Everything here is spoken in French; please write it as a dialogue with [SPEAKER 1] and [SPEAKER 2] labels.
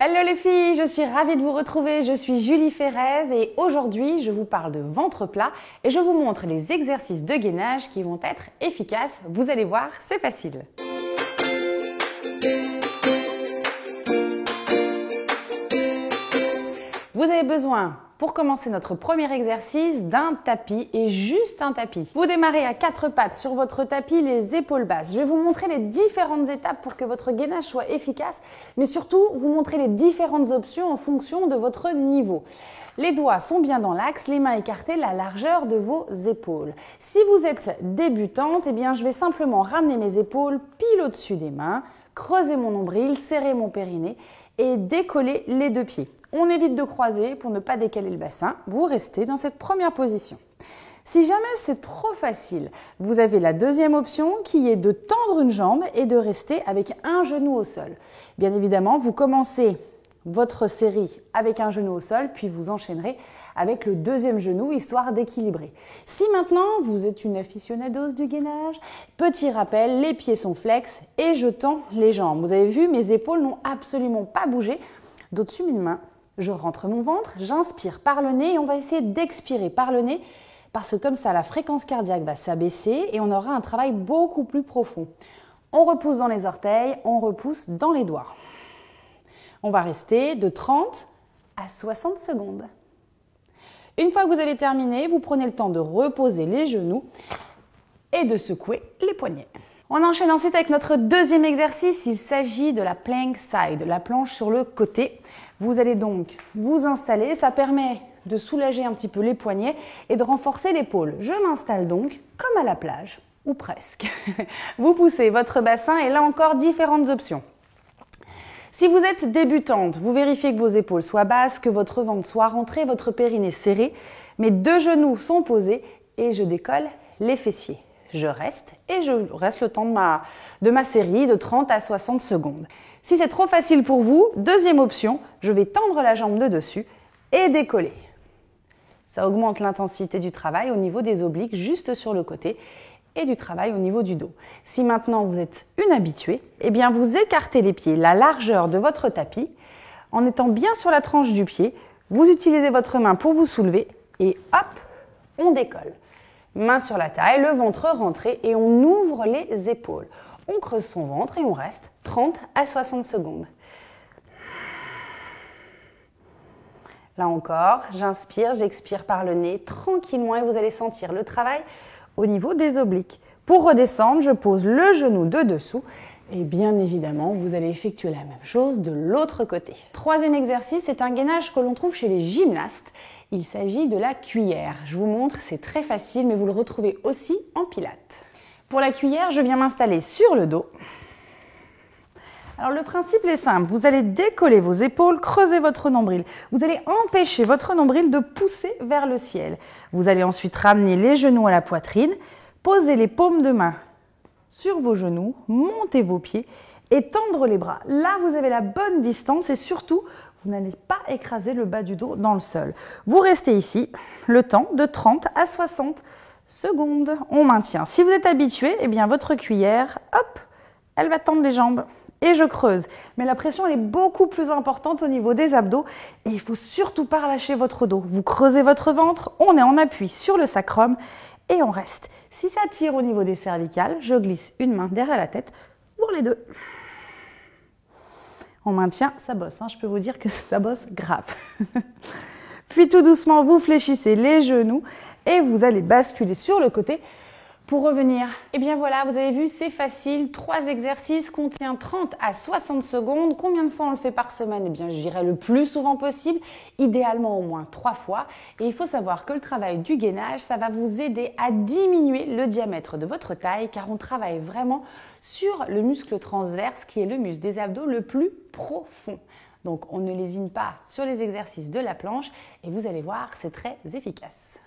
[SPEAKER 1] Hello les filles, je suis ravie de vous retrouver, je suis Julie Ferrez et aujourd'hui je vous parle de ventre plat et je vous montre les exercices de gainage qui vont être efficaces. Vous allez voir, c'est facile. Vous avez besoin, pour commencer notre premier exercice, d'un tapis et juste un tapis. Vous démarrez à 4 pattes sur votre tapis, les épaules basses. Je vais vous montrer les différentes étapes pour que votre gainage soit efficace, mais surtout vous montrer les différentes options en fonction de votre niveau. Les doigts sont bien dans l'axe, les mains écartées, la largeur de vos épaules. Si vous êtes débutante, eh bien, je vais simplement ramener mes épaules pile au-dessus des mains, creuser mon nombril, serrer mon périnée et décoller les deux pieds. On évite de croiser pour ne pas décaler le bassin. Vous restez dans cette première position. Si jamais c'est trop facile, vous avez la deuxième option qui est de tendre une jambe et de rester avec un genou au sol. Bien évidemment, vous commencez votre série avec un genou au sol, puis vous enchaînerez avec le deuxième genou, histoire d'équilibrer. Si maintenant vous êtes une aficionados du gainage, petit rappel, les pieds sont flex et je tends les jambes. Vous avez vu, mes épaules n'ont absolument pas bougé. D'au-dessus de mes mains, je rentre mon ventre, j'inspire par le nez et on va essayer d'expirer par le nez parce que comme ça, la fréquence cardiaque va s'abaisser et on aura un travail beaucoup plus profond. On repousse dans les orteils, on repousse dans les doigts. On va rester de 30 à 60 secondes. Une fois que vous avez terminé, vous prenez le temps de reposer les genoux et de secouer les poignets. On enchaîne ensuite avec notre deuxième exercice. Il s'agit de la plank side, la planche sur le côté. Vous allez donc vous installer. Ça permet de soulager un petit peu les poignets et de renforcer l'épaule. Je m'installe donc comme à la plage, ou presque. Vous poussez votre bassin et là encore différentes options. Si vous êtes débutante, vous vérifiez que vos épaules soient basses, que votre ventre soit rentré, votre périnée serré. Mes deux genoux sont posés et je décolle les fessiers. Je reste et je reste le temps de ma série de 30 à 60 secondes. Si c'est trop facile pour vous, deuxième option, je vais tendre la jambe de dessus et décoller. Ça augmente l'intensité du travail au niveau des obliques, juste sur le côté, et du travail au niveau du dos. Si maintenant vous êtes une habituée, eh bien vous écartez les pieds, la largeur de votre tapis, en étant bien sur la tranche du pied, vous utilisez votre main pour vous soulever et hop, on décolle. Main sur la taille, le ventre rentré et on ouvre les épaules. On creuse son ventre et on reste 30 à 60 secondes. Là encore, j'inspire, j'expire par le nez tranquillement et vous allez sentir le travail au niveau des obliques. Pour redescendre, je pose le genou de dessous et bien évidemment, vous allez effectuer la même chose de l'autre côté. Troisième exercice, c'est un gainage que l'on trouve chez les gymnastes. Il s'agit de la cuillère. Je vous montre, c'est très facile, mais vous le retrouvez aussi en pilates. Pour la cuillère, je viens m'installer sur le dos. Alors le principe est simple, vous allez décoller vos épaules, creuser votre nombril. Vous allez empêcher votre nombril de pousser vers le ciel. Vous allez ensuite ramener les genoux à la poitrine, poser les paumes de main sur vos genoux, monter vos pieds et tendre les bras. Là, vous avez la bonne distance et surtout, vous n'allez pas écraser le bas du dos dans le sol. Vous restez ici le temps de 30 à 60 secondes. On maintient. Si vous êtes habitué, eh bien votre cuillère, hop, elle va tendre les jambes et je creuse. Mais la pression elle est beaucoup plus importante au niveau des abdos et il ne faut surtout pas relâcher votre dos. Vous creusez votre ventre, on est en appui sur le sacrum et on reste. Si ça tire au niveau des cervicales, je glisse une main derrière la tête pour les deux. On maintient, ça bosse, je peux vous dire que ça bosse grave. Puis tout doucement, vous fléchissez les genoux et vous allez basculer sur le côté pour revenir. Et bien voilà, vous avez vu, c'est facile. 3 exercices, contient 30 à 60 secondes. Combien de fois on le fait par semaine? Eh bien, je dirais le plus souvent possible, idéalement au moins 3 fois. Et il faut savoir que le travail du gainage, ça va vous aider à diminuer le diamètre de votre taille car on travaille vraiment sur le muscle transverse qui est le muscle des abdos le plus profond. Donc, on ne lésine pas sur les exercices de la planche et vous allez voir, c'est très efficace.